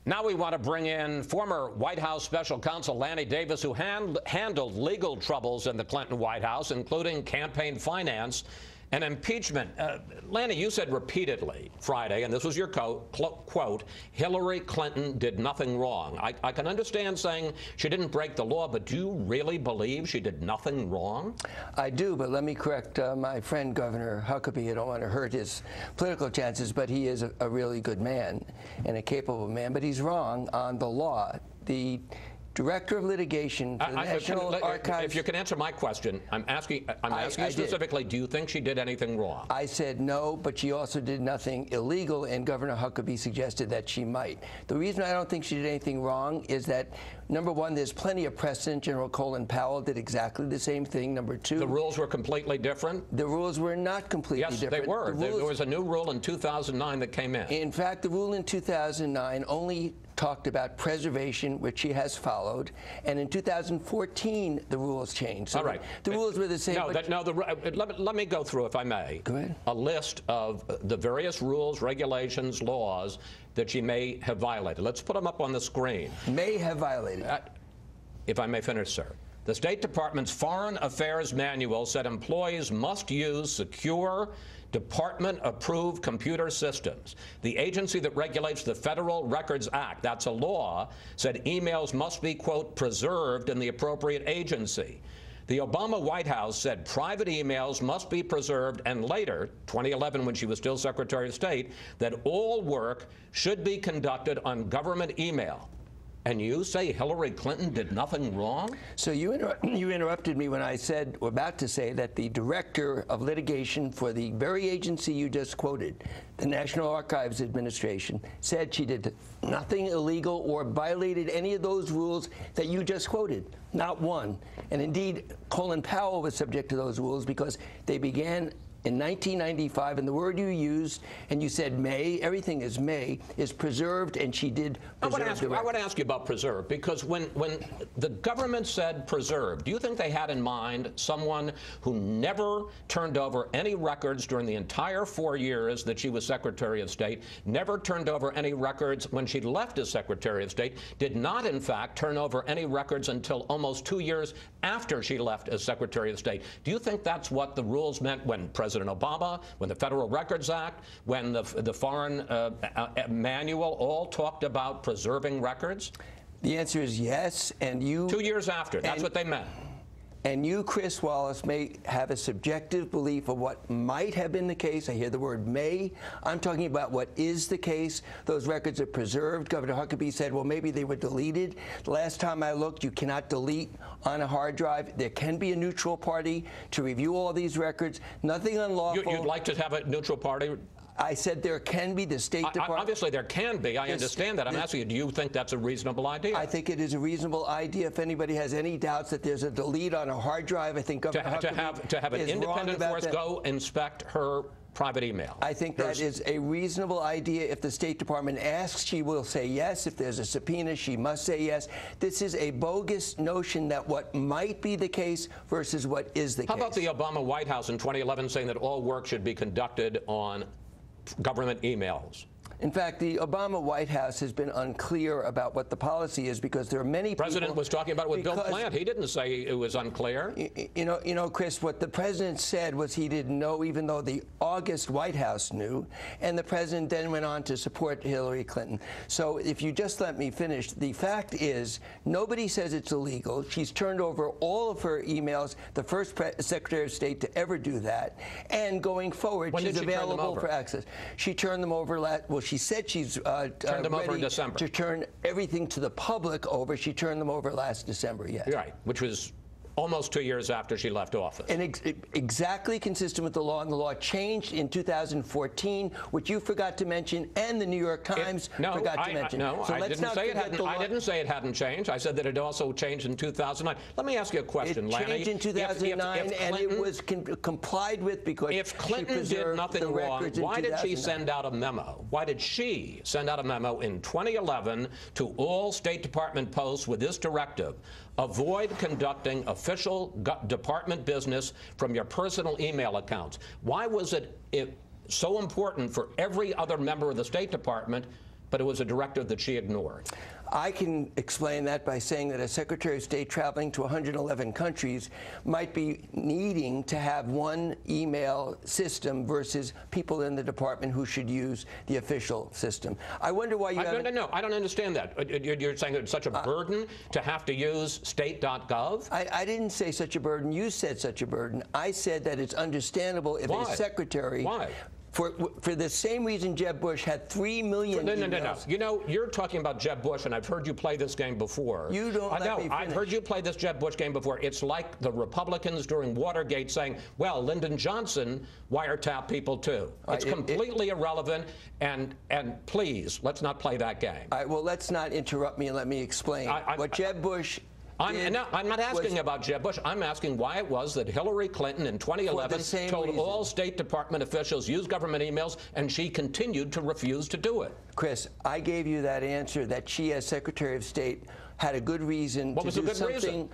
Now we want to bring in former White House Special Counsel Lanny Davis, who handled legal troubles in the Clinton White House, including campaign finance and impeachment. Lanny, you said repeatedly Friday, and this was your quote, Hillary Clinton did nothing wrong. I can understand saying she didn't break the law, but do you really believe she did nothing wrong? I do, but let me correct my friend Governor Huckabee. I don't want to hurt his political chances, but he is a really good man and a capable man, but he's wrong on the law. The Director of Litigation for the National Archives. If you can answer my question, I'm asking you specifically, do you think she did anything wrong? I said no, but she also did nothing illegal, and Governor Huckabee suggested that she might. The reason I don't think she did anything wrong is that, number one, there's plenty of precedent. General Colin Powell did exactly the same thing. Number two, the rules were completely different? The rules were not completely different. Yes, they were. There was a new rule in 2009 that came in. In fact, the rule in 2009 only talked about preservation, which she has followed, and in 2014 the rules changed. So all right. The rules were the same. Let me go through, if I may, go ahead. A list of the various rules, regulations, laws that she may have violated. Let's put them up on the screen. May have violated. If I may finish, sir. The State Department's Foreign Affairs Manual said employees must use secure, department-approved computer systems. The agency that regulates the Federal Records Act, that's a law, said emails must be, quote, preserved in the appropriate agency. The Obama White House said private emails must be preserved, and later, 2011, when she was still Secretary of State, that all work should be conducted on government email. And you say Hillary Clinton did nothing wrong? So you interrupted me when I said, or about to say, that the Director of Litigation for the very agency you just quoted, the National Archives Administration, said she did nothing illegal or violated any of those rules that you just quoted. Not one. And indeed, Colin Powell was subject to those rules because they began in 1995, and the word you used, and you said may, everything is may, is preserved, and she did preserve I want to ask you about preserved, because when the government said preserved, do you think they had in mind someone who never turned over any records during the entire 4 years that she was Secretary of State, never turned over any records when she left as Secretary of State, did not, in fact, turn over any records until almost 2 years after she left as Secretary of State? Do you think that's what the rules meant when President Obama, when the Federal Records Act, when the Foreign Manual all talked about preserving records? The answer is yes, and you... 2 years after, that's what they meant. And you, Chris Wallace, may have a subjective belief of what might have been the case. I hear the word may. I'm talking about what is the case. Those records are preserved. Governor Huckabee said, well, maybe they were deleted. The last time I looked, you cannot delete on a hard drive. There can be a neutral party to review all these records. Nothing unlawful. You'd like to have a neutral party? I said there can be. The State Department. Obviously, there can be. I understand that. I'm asking you, do you think that's a reasonable idea? I think it is a reasonable idea. If anybody has any doubts that there's a delete on a hard drive, I think Governor Huckabee to have an independent force go inspect her private email. I think that is a reasonable idea. If the State Department asks, she will say yes. If there's a subpoena, she must say yes. This is a bogus notion that what might be the case versus what is the case. How about the Obama White House in 2011 saying that all work should be conducted on government emails? In fact, the Obama White House has been unclear about what the policy is because there are many people... The president was talking about it with Bill Plant. He didn't say it was unclear. You know, Chris, what the president said was he didn't know, even though the August White House knew, and the president then went on to support Hillary Clinton. So if you just let me finish, the fact is nobody says it's illegal. She's turned over all of her emails, the first Secretary of State to ever do that, and going forward, she's available for access. She turned them over she said she's turned them over in December. To turn everything to the public over. She turned them over last December, yes. Right, which was almost 2 years after she left office. And exactly consistent with the law, and the law changed in 2014, which you forgot to mention, and the New York Times forgot to mention. No, I didn't say it hadn't changed. I said that it also changed in 2009. Let me ask you a question, Lanny. It changed in 2009, and it was complied with because if Clinton did nothing wrong, why did she send out a memo? Why did she send out a memo in 2011 to all State Department posts with this directive? Avoid conducting official department business from your personal email accounts. Why was it so important for every other member of the State Department, but it was a directive that she ignored. I can explain that by saying that a Secretary of State traveling to 111 countries might be needing to have one email system versus people in the department who should use the official system. I wonder why you haven't... No, I don't understand that. You're saying it's such a burden to have to use state.gov? I didn't say such a burden. You said such a burden. I said that it's understandable if a secretary... Why? For the same reason Jeb Bush had 3 million emails. No. You know, you're talking about Jeb Bush, and I've heard you play this game before. You don't let me finish. I've heard you play this Jeb Bush game before. It's like the Republicans during Watergate saying, well, Lyndon Johnson wiretapped people too. It's completely irrelevant, and please, let's not play that game. All right, well, let's not interrupt me and let me explain. What Jeb Bush... I'm not asking about Jeb Bush. I'm asking why it was that Hillary Clinton in 2011 told all State Department officials use government emails, and she continued to refuse to do it. Chris, I gave you that answer that she, as Secretary of State, had a good reason to do something. What was the good reason?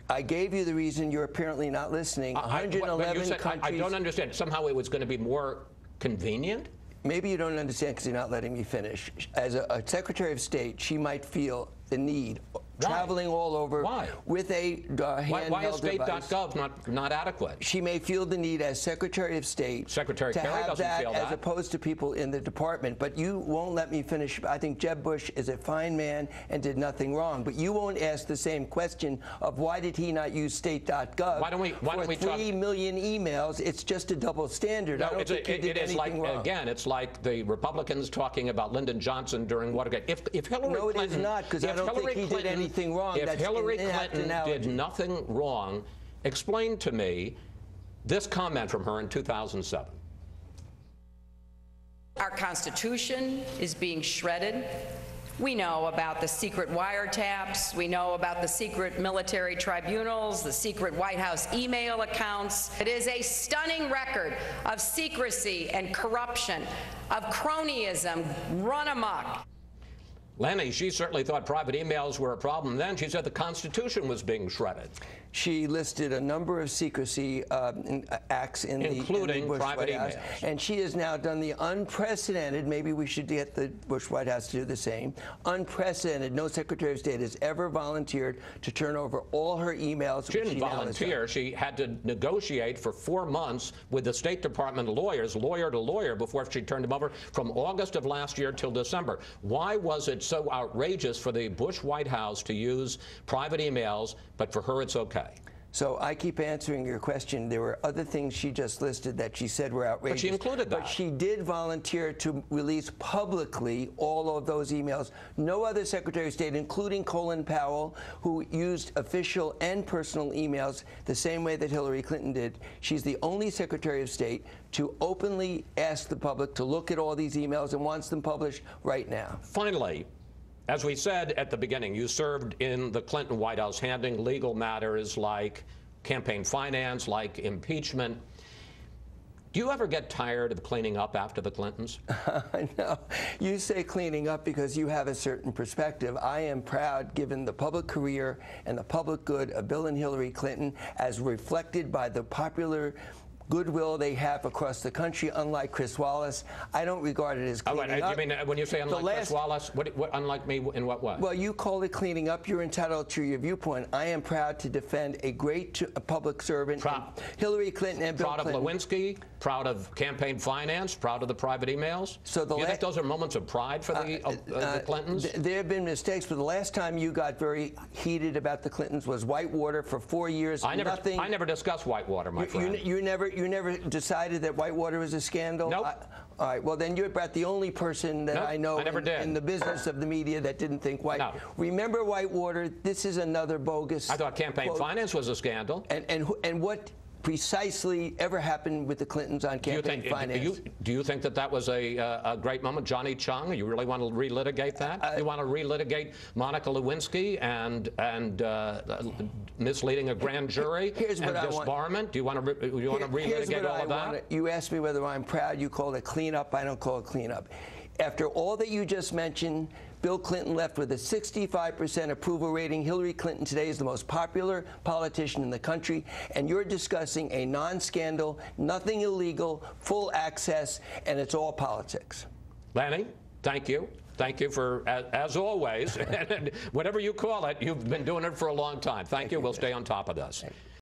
I gave you the reason. You're apparently not listening. 111 countries. I don't understand. Somehow it was going to be more convenient? Maybe you don't understand because you're not letting me finish. As a Secretary of State, she might feel the need traveling all over with a handheld Why is state.gov not adequate? She may feel the need as Secretary of State to have that as opposed to people in the department. But you won't let me finish. I think Jeb Bush is a fine man and did nothing wrong. But you won't ask the same question of why did he not use state.gov why don't we for 3 million emails. It's just a double standard. No, I don't think he did anything wrong. Again, it's like the Republicans talking about Lyndon Johnson during Watergate. If Hillary Clinton, it is not, because I don't think he did anything wrong. If Hillary Clinton did nothing wrong, explain to me this comment from her in 2007. Our Constitution is being shredded. We know about the secret wiretaps. We know about the secret military tribunals, the secret White House email accounts. It is a stunning record of secrecy and corruption, of cronyism run amok. Lanny, she certainly thought private emails were a problem then. She said the Constitution was being shredded. She listed a number of secrecy acts including the Bush private White House. And she has now done the unprecedented, maybe we should get the Bush White House to do the same, unprecedented. No Secretary of State has ever volunteered to turn over all her emails. She didn't volunteer. She had to negotiate for 4 months with the State Department lawyers, lawyer to lawyer, before she turned them over from August of last year till December. Why was it so outrageous for the Bush White House to use private emails, but for her it's okay? So I keep answering your question. There were other things she just listed that she said were outrageous. But she included that. But she did volunteer to release publicly all of those emails. No other Secretary of State, including Colin Powell, who used official and personal emails the same way that Hillary Clinton did. She's the only Secretary of State to openly ask the public to look at all these emails and wants them published right now. Finally, as we said at the beginning, you served in the Clinton White House handling legal matters like campaign finance, like impeachment. Do you ever get tired of cleaning up after the Clintons? No. You say cleaning up because you have a certain perspective. I am proud, given the public career and the public good of Bill and Hillary Clinton, as reflected by the popular goodwill they have across the country, unlike Chris Wallace. I don't regard it as cleaning up. You mean when you say unlike Chris Wallace, what unlike me in what way? Well, you call it cleaning up. You're entitled to your viewpoint. I am proud to defend a great public servant, Hillary Clinton and Bill Clinton. Proud of Lewinsky, proud of campaign finance, proud of the private emails? So you think those are moments of pride for the Clintons? There have been mistakes, but the last time you got very heated about the Clintons was Whitewater for 4 years. I never discussed Whitewater, my friend. You never decided that Whitewater was a scandal? Nope. All right. Well, then you're about the only person that I know in the business of the media that didn't think Whitewater. No. Remember Whitewater? This is another bogus. I thought campaign finance was a scandal. And what precisely ever happened with the Clintons on campaign finance? Do you think that that was a great moment? Johnny Chung, you really want to relitigate that? You want to relitigate Monica Lewinsky and misleading a grand jury and disbarment? Do you want to relitigate all of that? You asked me whether I'm proud. You call it cleanup. I don't call it cleanup. After all that you just mentioned, Bill Clinton left with a 65% approval rating. Hillary Clinton today is the most popular politician in the country, and you're discussing a non-scandal, nothing illegal, full access, and it's all politics. Lanny, thank you. Thank you for, as always, and whatever you call it, you've been doing it for a long time. Thank you. We'll stay on top of this.